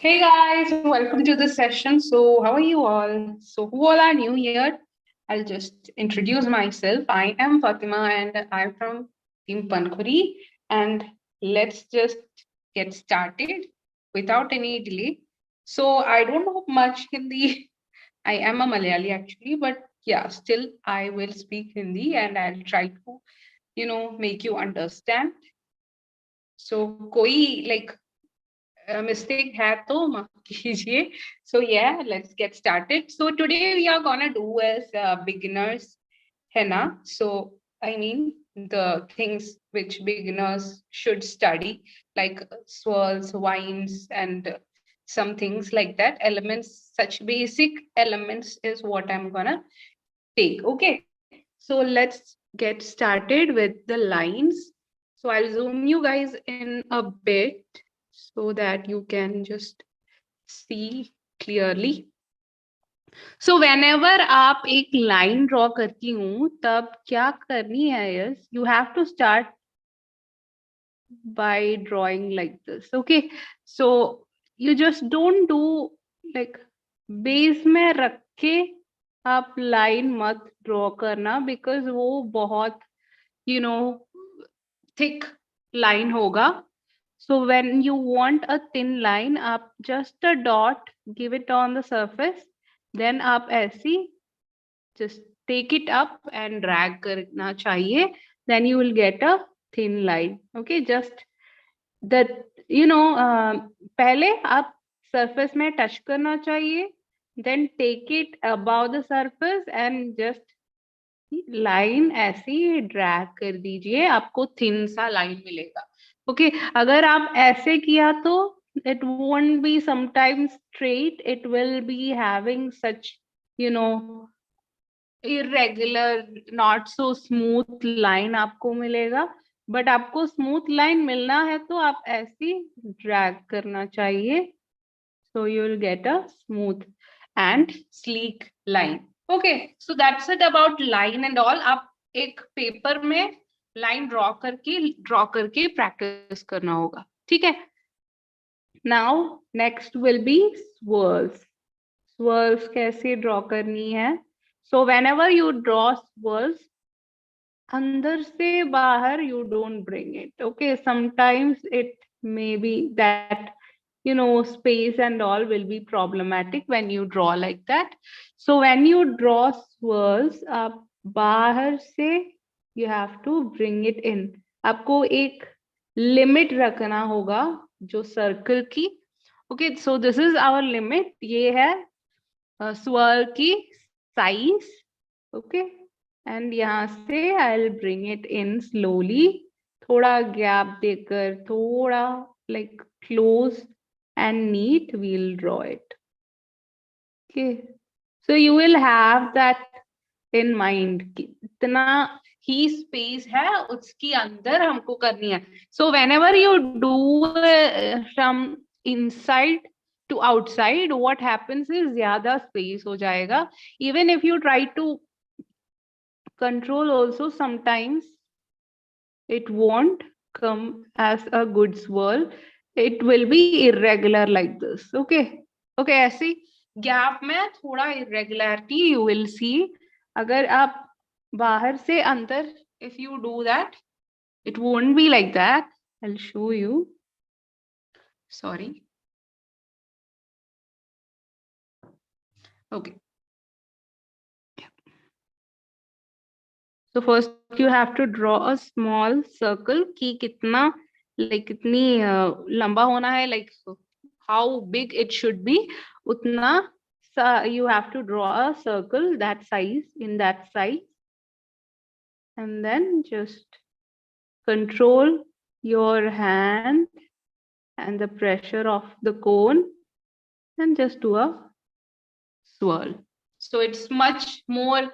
Hey guys, welcome to the session. So, how are you all? So, who all are new here? I'll just introduce myself. I am Fatima and I'm from Team Pankhuri. And let's just get started without any delay. So, I don't know much Hindi. I am a Malayali actually, but yeah, still I will speak Hindi and I'll try to, make you understand. So, koi like mistake hai to maaf kijiye. So yeah, let's get started. So today we are gonna do as beginners henna. So I mean the things which beginners should study, like swirls, winds, and some things like that. Elements, such basic elements is what I'm gonna take. Okay, so let's get started with the lines. So I'll zoom you guys in a bit so that you can just see clearly. So whenever आप एक line draw करती हूँ तब क्या करनी है yes you have to start by drawing like this. Okay, so you just don't do like base में रख के आप line मत draw करना because वो बहुत you know thick line होगा. So when you want a thin line, आप just a dot, give it on the surface, then आप ऐसी just take it up and drag करना चाहिए, then you will get a thin line. Okay, just that पहले आप surface में touch करना चाहिए, then take it above the surface and just line ऐसी ड्रैग कर दीजिए, आपको थिन सा लाइन मिलेगा. ओके अगर आप ऐसे किया तो it won't be sometimes straight, it will be having such irregular, not so smooth line आपको मिलेगा. बट आपको स्मूथ लाइन मिलना है तो आप ऐसी ड्रैग करना चाहिए, so you will get a smooth and sleek line. Okay, so that's it about line and all. आप एक पेपर में लाइन ड्रॉ करके प्रैक्टिस करना होगा. ठीक है. Now next will be swirls. Swirls कैसे ड्रॉ करनी है? So whenever you draw swirls, अंदर से बाहर you don't bring it. Okay, sometimes it may be that space and all will be problematic when you draw like that. So when you draw swirls, आप बाहर से you have to bring it in. आपको एक limit रखना होगा जो circle की. Okay, so this is our limit. ये है swirl की size. Okay, and यहाँ से I'll bring it in slowly. थोड़ा gap देकर, थोड़ा like close and neat we'll draw it. Okay, so you will have that in mind. कितना ही space है उसके अंदर हमको करनी है. So whenever you do from inside to outside, what happens is ज़्यादा space हो जाएगा. Even if you try to control also, sometimes it won't come as a good swirl. It will be irregular like this. Okay, okay, ऐसी gap में थोड़ा irregularity you will see. अगर आप बाहर से अंदर, if you do that, it won't be like that. I'll show you. Sorry. Okay. So first you have to draw a small circle कि कितना like कितनी लंबा होना है, like how big it should be, उतना you have to draw a circle that size, in that size, and then just control your hand and the pressure of the cone and just do a swirl. So it's much more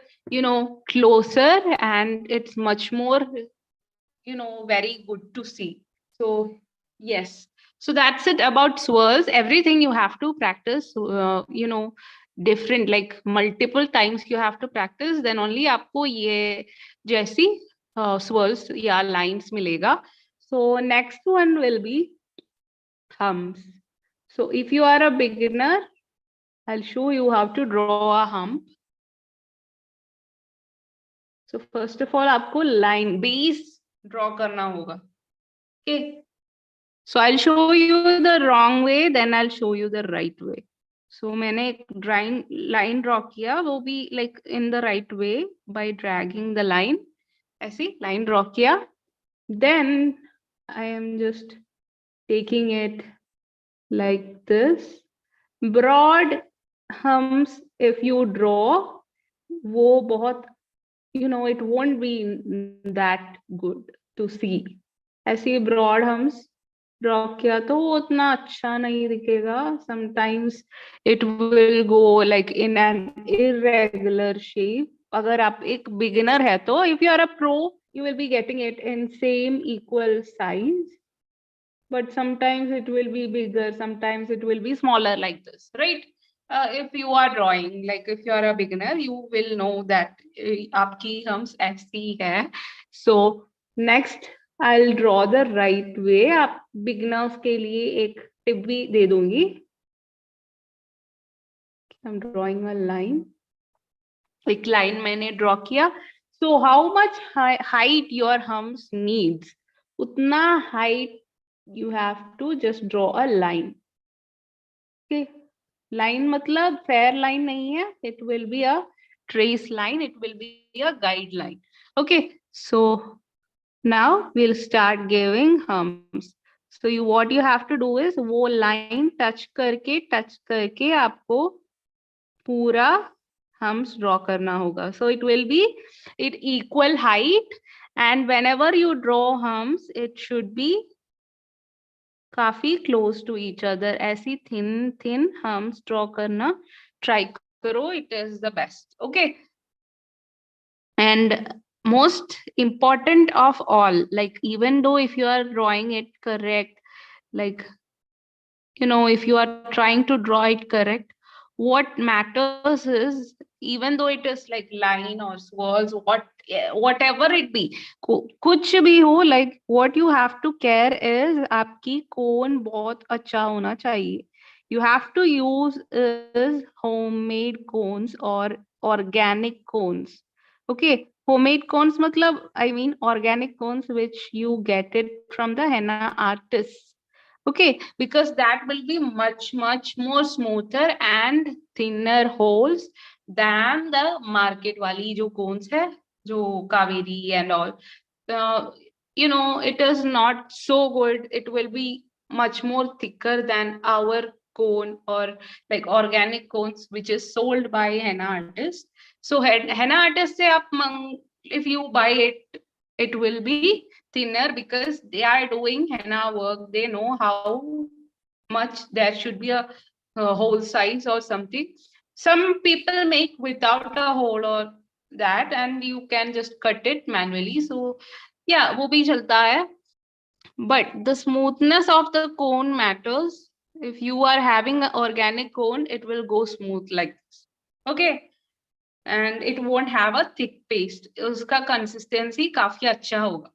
closer and it's much more very good to see. So yes, so that's it about swirls. Everything you have to practice different, like multiple times you have to practice, then only आपको ये जैसी swirls या lines मिलेगा. So next one will be thumbs. So if you are a beginner, I'll show you how to draw a hump. So first of all, आपको line base draw करना होगा. Okay. So I'll show you the wrong way, then I'll show you the right way. So मैंने एक line draw किया, वो भी like in the right way by dragging the line. ऐसी line draw किया. Then I am just taking it like this. Broad humps, if you draw, वो बहुत, it won't be that good to see. ऐसे broad humps draw किया तो वो उतना अच्छा नहीं दिखेगा. Sometimes it will go like in an irregular shape. अगर आप एक beginner है तो, if you are a pro, you will be getting it in same equal size. But sometimes it will be bigger, sometimes it will be smaller like this, right? If you are drawing, like if you are a beginner, you will know that aapki humps aisi hai. So next I'll draw the right way. आप beginners के लिए एक tip भी दे दूंगी. I'm drawing a line. एक line मैंने draw किया. So how much height your humps needs, उतना height you have to just draw a line. Okay, line मतलब fair line नहीं है. It will be a trace line. It will be a guideline. Okay, so now we'll start giving humps. So what you have to do is वो line touch करके आपको पूरा humps draw करना होगा. So it will be it equal height, and whenever you draw humps, it should be काफी close to each other. ऐसी thin humps draw करना try करो. It is the best. Okay. And most important of all, like even though if you are drawing it correct, like if you are trying to draw it correct, what matters is, even though it is like line or swirls, whatever it be, कुछ भी हो, like what you have to care is आपकी cone बहुत अच्छा होना चाहिए. You have to use is homemade cones or organic cones. Okay, homemade cones matlab, I mean organic cones which you get it from the henna artists. Okay, because that will be much more smoother and thinner holes than the market wali jo cones hai, jo Kaveri and all. It is not so good. It will be much more thicker than our cone or like organic cones which is sold by henna artist. So henna artist se if you buy it, it will be thinner because they are doing henna work. They know how much there should be a hole size or something. Some people make without a hole or that, and you can just cut it manually. So yeah, wo bhi chalta hai. But the smoothness of the cone matters. If you are having an organic cone, it will go smooth like this. Okay. And it won't have a thick paste. Uska consistency काफी अच्छा होगा.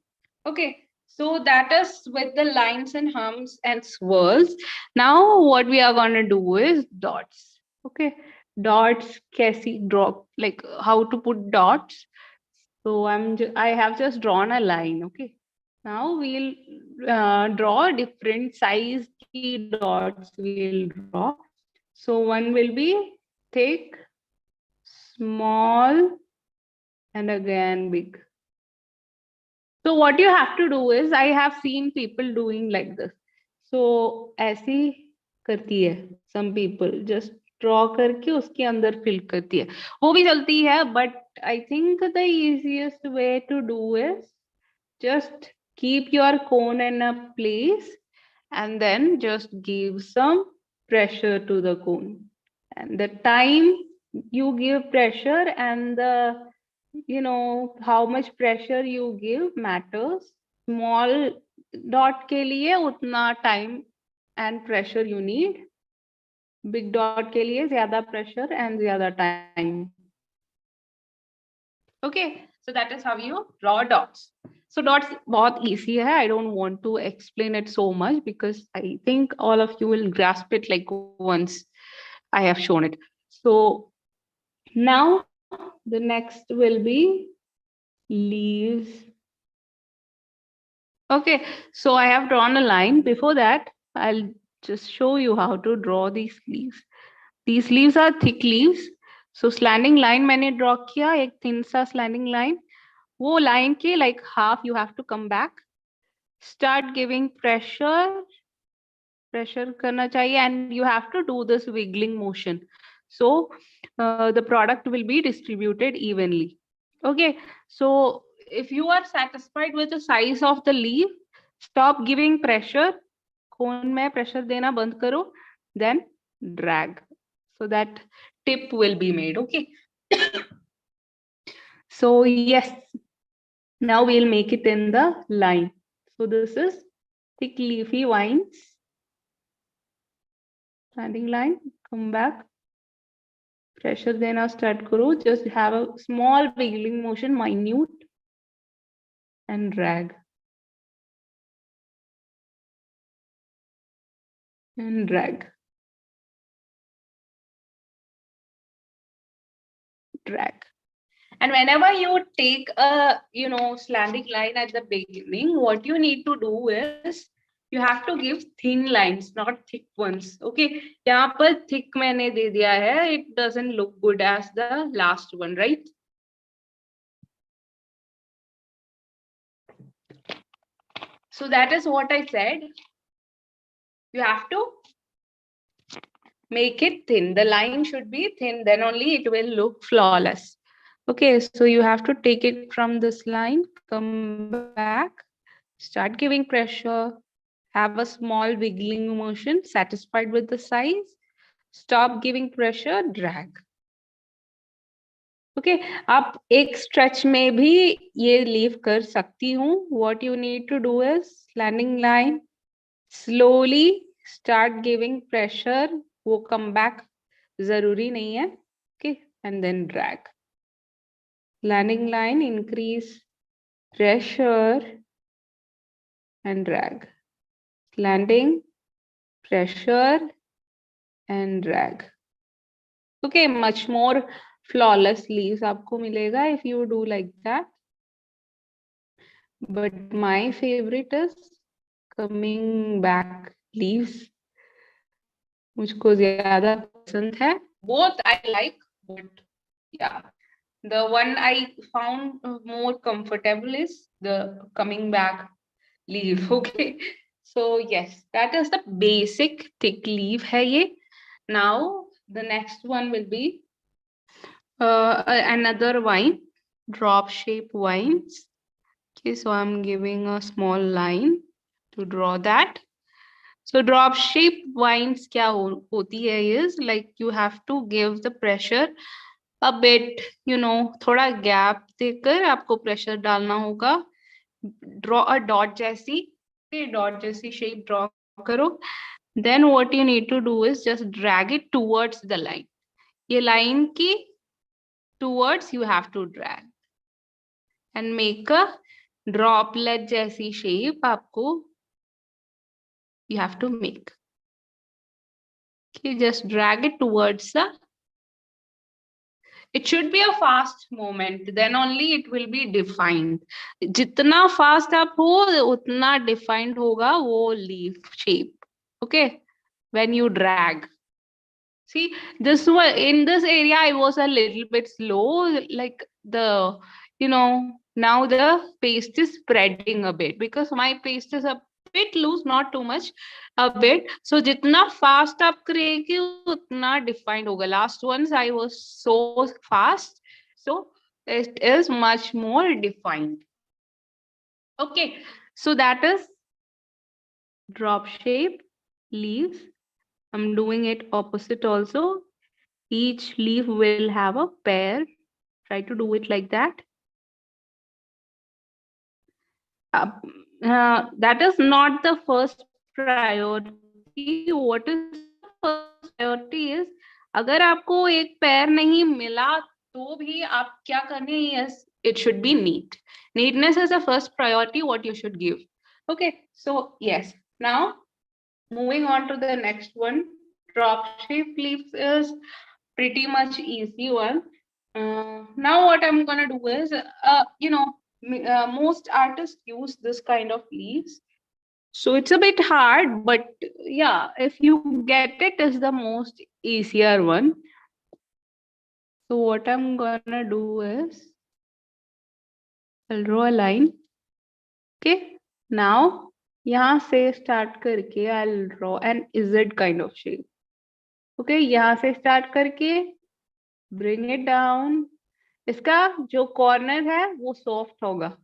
Okay. So that is with the lines and humps and swirls. Now what we are going to do is dots. Okay. Dots, कैसी draw, like how to put dots. So I have just drawn a line. Okay. Now we'll draw different size key dots we'll draw. So one will be thick, small, and again big. So what you have to do is, I have seen people doing like this. So ऐसी करती है some people, just draw करके उसके अंदर fill करती है. वो भी चलती है, but I think the easiest way to do is just keep your cone in a place and then just give some pressure to the cone. And the time you give pressure and the how much pressure you give matters. Small dot के लिए उतना time and pressure you need. Big dot के लिए ज़्यादा pressure and ज़्यादा time. Okay, so that is how you draw dots. So dots बहुत easy है. I don't want to explain it so much because I think all of you will grasp it like once I have shown it. So now the next will be leaves. Okay, so I have drawn a line. Before that, I'll just show you how to draw these leaves. These leaves are thick leaves. So slanting line मैंने draw किया, एक thin सा slanting line. वो line के like half you have to come back. Start giving pressure करना चाहिए, and you have to do this wiggling motion. So the product will be distributed evenly. Okay, so if you are satisfied with the size of the leaf, stop giving pressure. Cone में pressure देना बंद करो, then drag. So that tip will be made. Okay. So yes, now we'll make it in the line. So this is thick leafy vines. Standing line, come back. Pressure देना start करो. Just have a small wiggling motion, minute, and drag. And drag. Drag. And whenever you take a slanting line at the beginning, what you need to do is you have to give thin lines, not thick ones. Okay, यहाँ पर thick मैंने दे दिया है. It doesn't look good as the last one, right? So that is what I said. You have to make it thin. The line should be thin, then only it will look flawless. Okay, so you have to take it from this line, come back, start giving pressure, have a small wiggling motion, satisfied with the size, stop giving pressure, drag. Okay, आप एक stretch में भी ये leave कर सकती हूँ. What you need to do is landing line, slowly start giving pressure. वो come back जरूरी नहीं है. Okay, and then drag. Landing line, increase pressure and drag. Landing, pressure and drag. Okay, much more flawless leaves आपको मिलेगा if you do like that. But my favorite is coming back leaves. मुझको ज्यादा पसंद है. Both I like, but yeah, the one I found more comfortable is the coming back leaf. Okay, so yes, that is the basic thick leaf है ये. Now the next one will be another vine, drop shape vines. Okay, so I'm giving a small line to draw that. So drop shape vines क्या होती है is like you have to give the pressure a bit, थोड़ा gap देकर आपको pressure डालना होगा. Draw a dot जैसी shape draw करो. Then what you need to do is just drag it towards the line. ये line की towards you have to drag and make a droplet जैसी shape आपको you have to make. Okay, just drag it towards the. It should be a fast movement, then only it will be defined. जितना fast आप हो उतना defined होगा वो leaf shape. Okay, when you drag. See, this one in this area I was a little bit slow, like the now the paste is spreading a bit because my paste is a bit loose, not too much, a bit. So जितना fast आप करेंगे उतना defined होगा. Last ones I was so fast, so it is much more defined. Okay, so that is drop shape leaves. I'm doing it opposite also. Each leaf will have a pair. Try to do it like that. That is not the first priority. What is the first priority is, अगर आपको एक pair नहीं मिला तो भी आप क्या करने, yes, it should be neat. Neatness is the first priority what you should give. Okay, so yes. Now moving on to the next one, drop shape leaves is pretty much easy one. Now what I'm gonna do is, most artists use this kind of leaves. So it's a bit hard, but yeah, if you get it, is the most easier one. So what I'm gonna do is, I'll draw a line. Okay, now यहाँ से start करके I'll draw an Z kind of shape. Okay, यहाँ से start करके bring it down. इसका जो corner है वो soft होगा.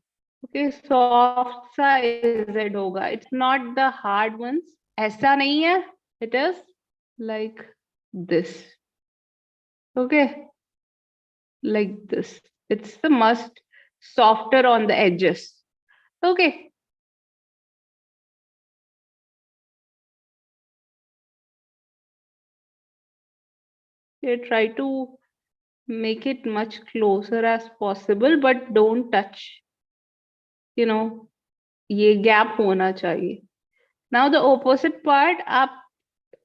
Okay, soft सा Z होगा. It's not the hard ones. ऐसा नहीं है. It is like this. Okay, like this. It's the must softer on the edges. Okay. Try to make it much closer as possible, but don't touch. ये gap होना चाहिए. Now the opposite part आप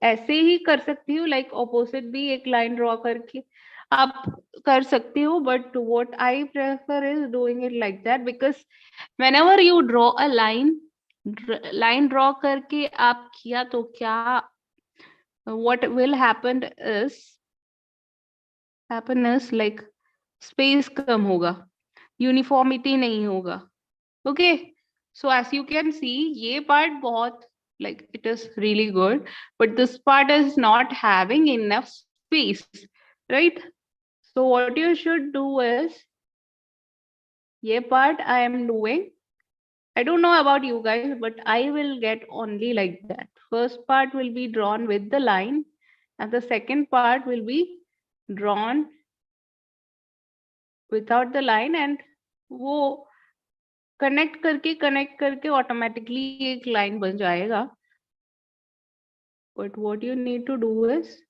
ऐसे ही कर सकती हो, like opposite भी एक line draw करके आप कर सकती हो, but what I prefer is doing it like that, because whenever you draw a line draw करके आप किया तो क्या what will happen is like space कम होगा, uniformity नहीं होगा. Okay, so as you can see ये part बहुत like it is really good, but this part is not having enough space, right? So what you should do is, ये part I am doing, I don't know about you guys, but I will get only like that. First part will be drawn with the line and the second part will be drawn without the line, and वो connect करके automatically एक line बन जाएगा. But what you need to do is,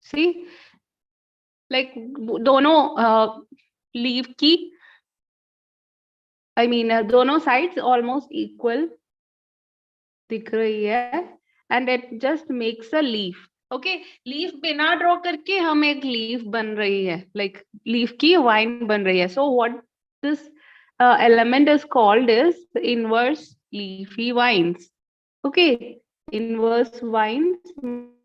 see, like दोनों leaf की, I mean दोनों sides almost equal दिख रही है, and it just makes a leaf. Okay, leaf बिना draw करके हम एक leaf बन रही है, like leaf की vine बन रही है. So what this element is called is inverse leafy vines. Okay, inverse vines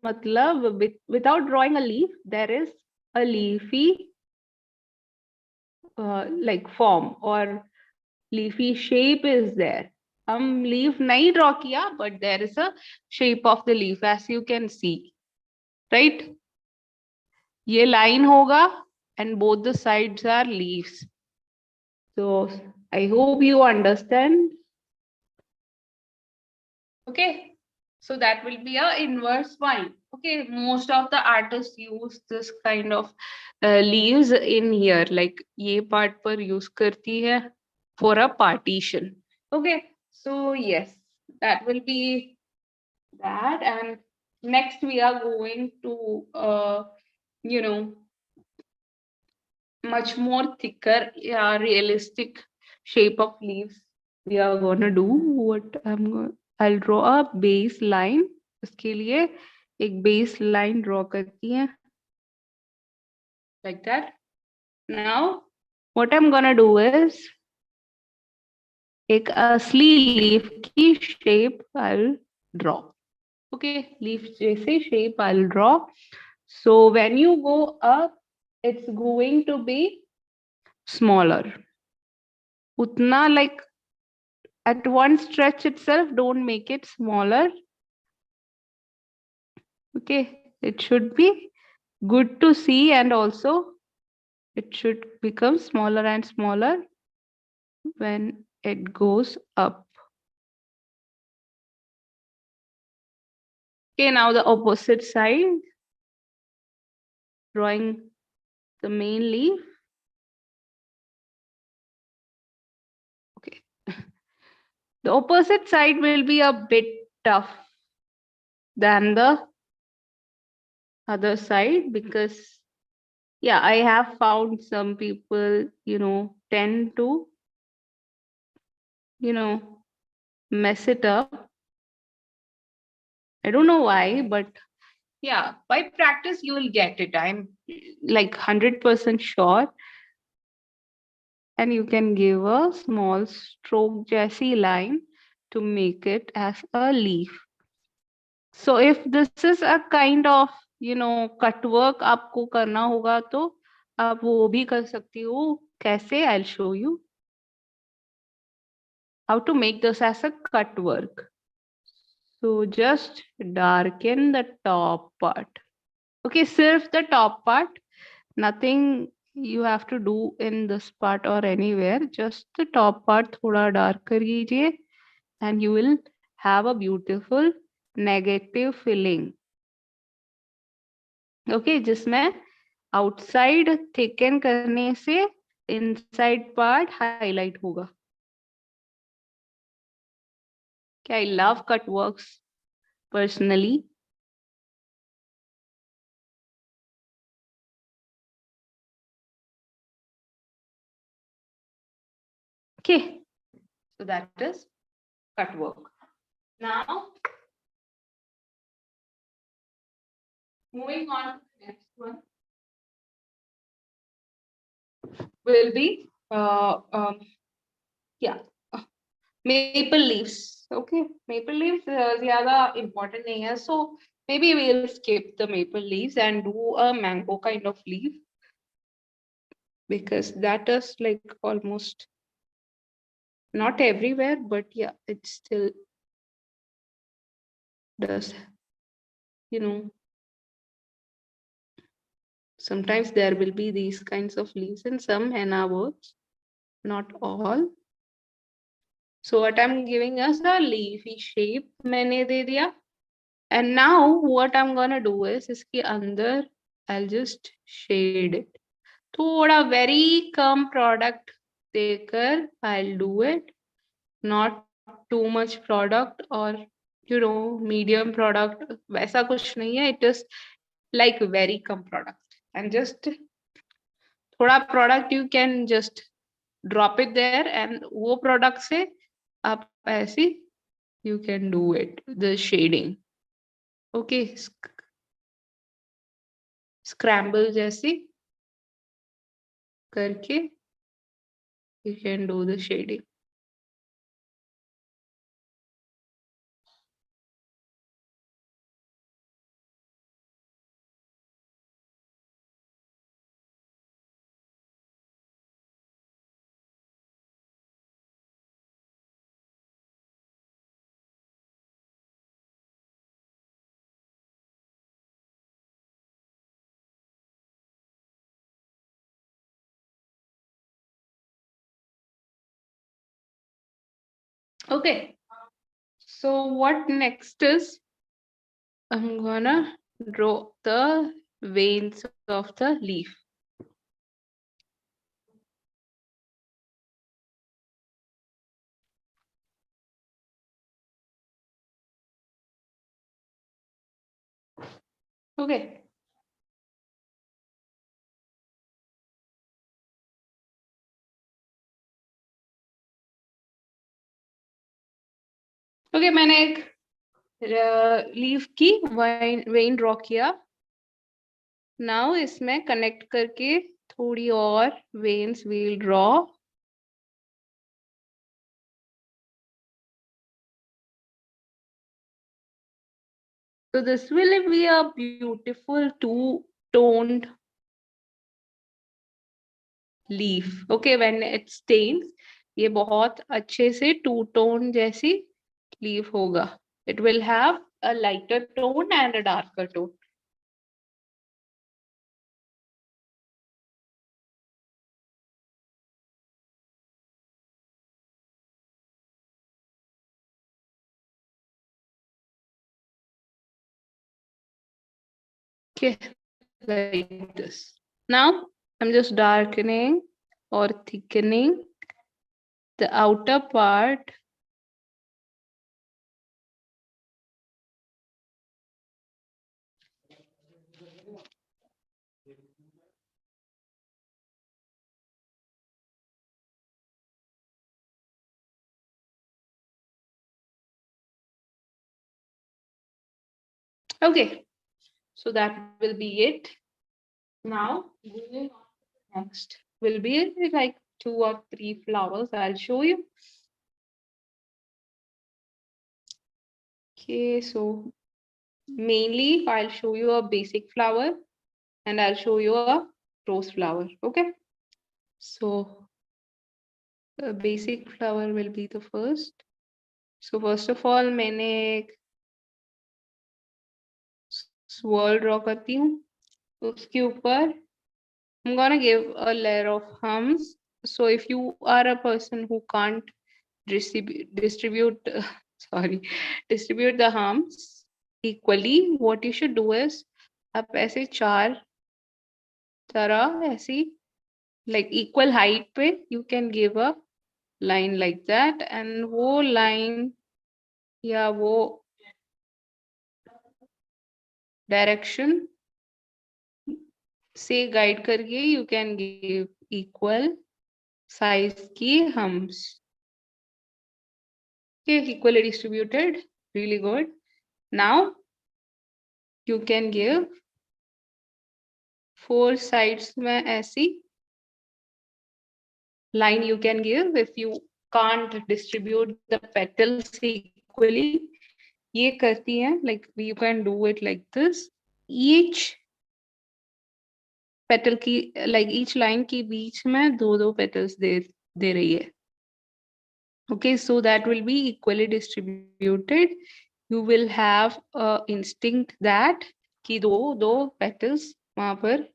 मतलब without drawing a leaf there is a leafy like form or leafy shape is there. हम leaf नहीं draw किया, but there is a shape of the leaf as you can see, right? ये line होगा and both the sides are leaves. So I hope you understand. Okay, so that will be a inverse vine. Okay, most of the artists use this kind of leaves in here, like ये part पर use करती है for a partition. Okay, so yes, that will be that. And next we are going to much more thicker, yeah, realistic shape of leaves. We are gonna do what I'll draw a base line. उसके लिए एक base line draw करती है like that. Now what I'm gonna do is एक असली leaf की shape I'll draw. Okay, leaf जैसे shape I'll draw. So when you go up, it's going to be smaller. Utna like at one stretch itself, don't make it smaller. Okay, it should be good to see, and also it should become smaller and smaller when it goes up. Okay, now the opposite side, drawing the main leaf. Okay, the opposite side will be a bit tough than the other side because Yeah, I have found some people, tend to, mess it up. I don't know why, but yeah, by practice you will get it. I'm like 100% sure. And you can give a small stroke jaisi line to make it as a leaf. So if this is a kind of, cut work आपको करना होगा तो आप वो भी कर सकती हो. कैसे? I'll show you how to make this as a cut work. So just darken the top part. Okay, सिर्फ the top part. Nothing you have to do in this part or anywhere. Just the top part थोड़ा dark कर लीजिए and you will have a beautiful negative filling. Okay, जिसमें outside thicken करने से inside part highlight होगा. Okay, I love cut works personally. Okay, so that is cut work. Now, moving on to the next one will be yeah, maple leaves. Okay, maple leaves zyada important nahi hai, so maybe we'll skip the maple leaves and do a mango kind of leaf, because that is like almost not everywhere, but yeah, it still does, you know sometimes there will be these kinds of leaves in some henna works, not all. So what I'm giving us a leafy shape मैंने दे दिया. And now what I'm gonna do is इसके अंदर I'll just shade it. थोड़ा very कम product देकर I'll do it. Not too much product or medium product. वैसा कुछ नहीं है. It is like very come product. And just थोड़ा product you can just drop it there and वो product से आप ऐसे you can do it, the shading. Okay, scramble जैसे करके you can do the shading. Okay, so what next is I'm gonna draw the veins of the leaf. Okay. Okay, मैंने एक leaf की when draw किया. Now इसमें connect करके थोड़ी और veins we'll draw. So this will be a beautiful two-toned leaf. Okay, when it stains, ये बहुत अच्छे से two-tone जैसी leaf होगा. It will have a lighter tone and a darker tone. Okay, like this. Now I'm just darkening or thickening the outer part Okay, so that will be it. Now moving on to the next will be like 2 or 3 flowers. I'll show you. Okay, so mainly I'll show you a basic flower and I'll show you a rose flower. Okay, so the basic flower will be the first. So first of all मैंने एक swirl draw करती हूँ. उसके ऊपर I'm gonna give a layer of hums. So if you are a person who can't distribute sorry, distribute the hums equally, what you should do is आप ऐसे 4 तरह ऐसी like equal height पे you can give a line like that, and वो line या वो direction से guide करके you can give equal size की hums. Okay, equally distributed, really good. Now you can give 4 sides में ऐसी line you can give if you can't distribute the petals equally. ये करती है like you can do it like this. Each petal की like each line की बीच में 2 petals दे रही है. Okay, so that will be equally distributed. You will have a instinct that कि दो petals वहां पर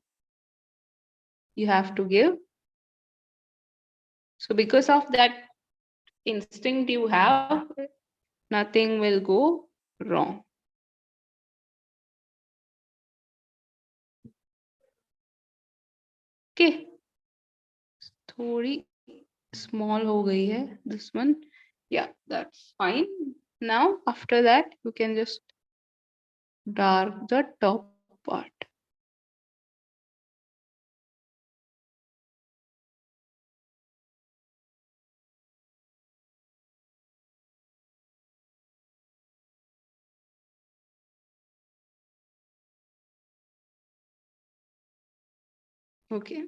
you have to give. So because of that instinct you have, nothing will go wrong. Okay, थोड़ी small हो गई है this one. Yeah, that's fine. Now after that you can just dark the top part. Okay.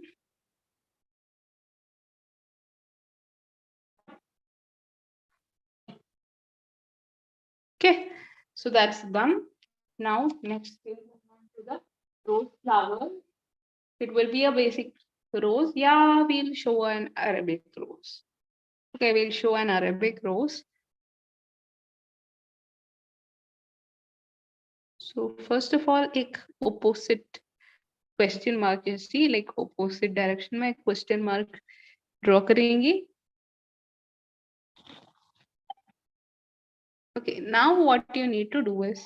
Okay, so that's done. Now next we'll move on to the rose flower. It will be a basic rose. Yeah, we'll show an Arabic rose. Okay, we'll show an Arabic rose. So first of all, एक opposite question mark जैसी like opposite direction में question mark draw करेंगे. Okay, now what you need to do is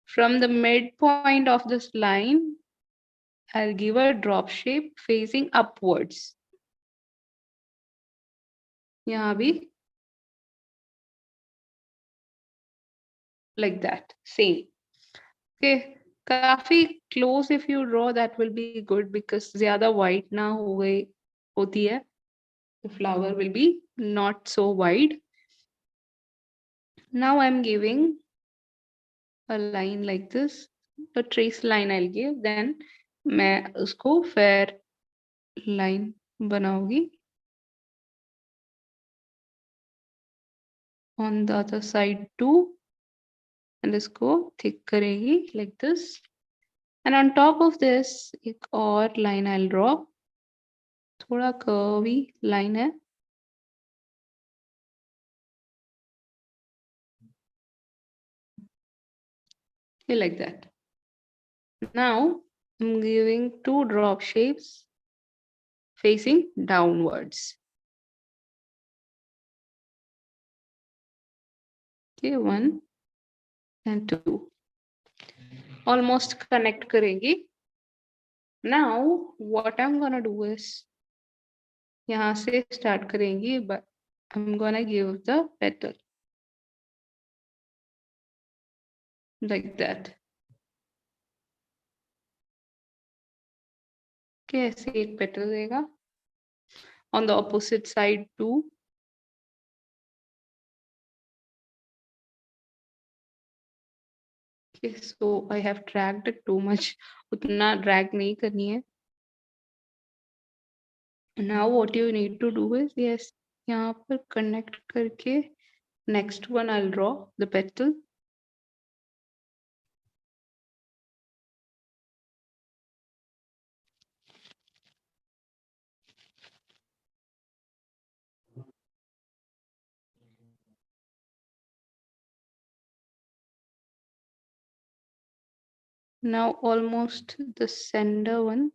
from the midpoint of this line, I'll give a drop shape facing upwards. यहाँ भी like that, same. Okay, काफी close if you draw, that will be good because ज़्यादा white ना हो गई होती है. The flower will be not so wide. Now I'm giving a line like this. A trace line I'll give, then मैं उसको fair line बनाऊंगी. On the other side too, and इसको thick करेगी like this. And on top of this एक और line I'll draw. थोड़ा curvy line है. Okay, like that. Now I'm giving 2 drop shapes facing downwards. Okay, 1 and 2. Almost connect करेंगी. Now what I'm gonna do is यहाँ से start करेंगी, but I'm gonna give the petal like that. Okay, ऐसे एक petal देगा. On the opposite side too. Okay, so I have dragged it too much. उतना drag नहीं करनी है. Now what you need to do is, yes, यहाँ पर connect करके next one I'll draw the petal. Now almost the center one.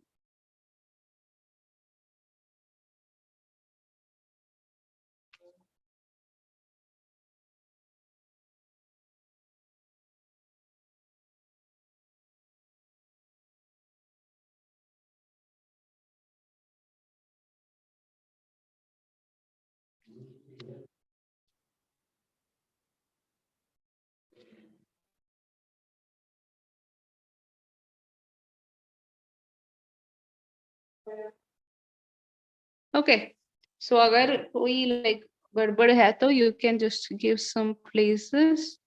Okay, so अगर कोई like गड़बड़ है तो you can just give some places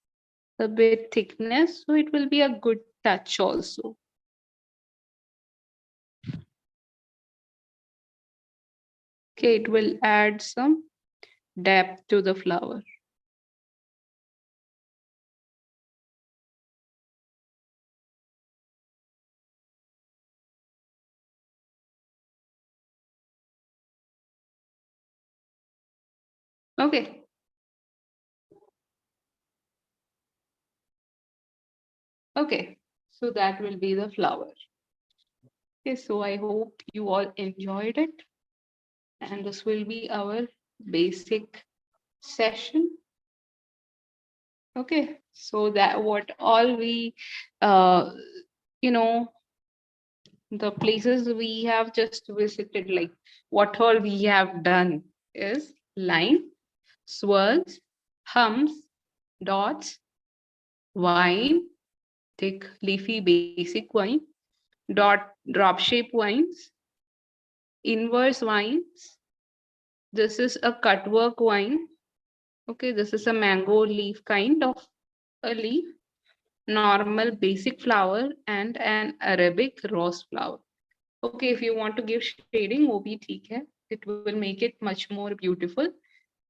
a bit thickness, so it will be a good touch also. Okay, it will add some depth to the flower. Okay. Okay, so that will be the flower. Okay, so I hope you all enjoyed it. And this will be our basic session. Okay, so that what all we, you know, the places we have just visited, like what all we have done is line, swirls, hums, dots, vine, thick leafy basic vine, drop shape vines, inverse vines. This is a cutwork vine. Okay, this is a mango leaf kind of a leaf, normal basic flower, and an Arabic rose flower. Okay, if you want to give shading, वो भी ठीक है. It will make it much more beautiful.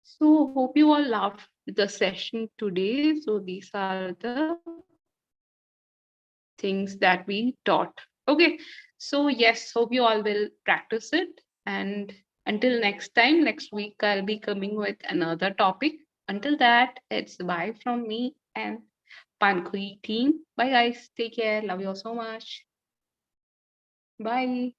So hope you all loved the session today. So these are the things that we taught. Okay, so yes, hope you all will practice it. And until next time, next week, I'll be coming with another topic. Until that, it's bye from me and Pankhuri team. Bye guys. Take care. Love you all so much. Bye.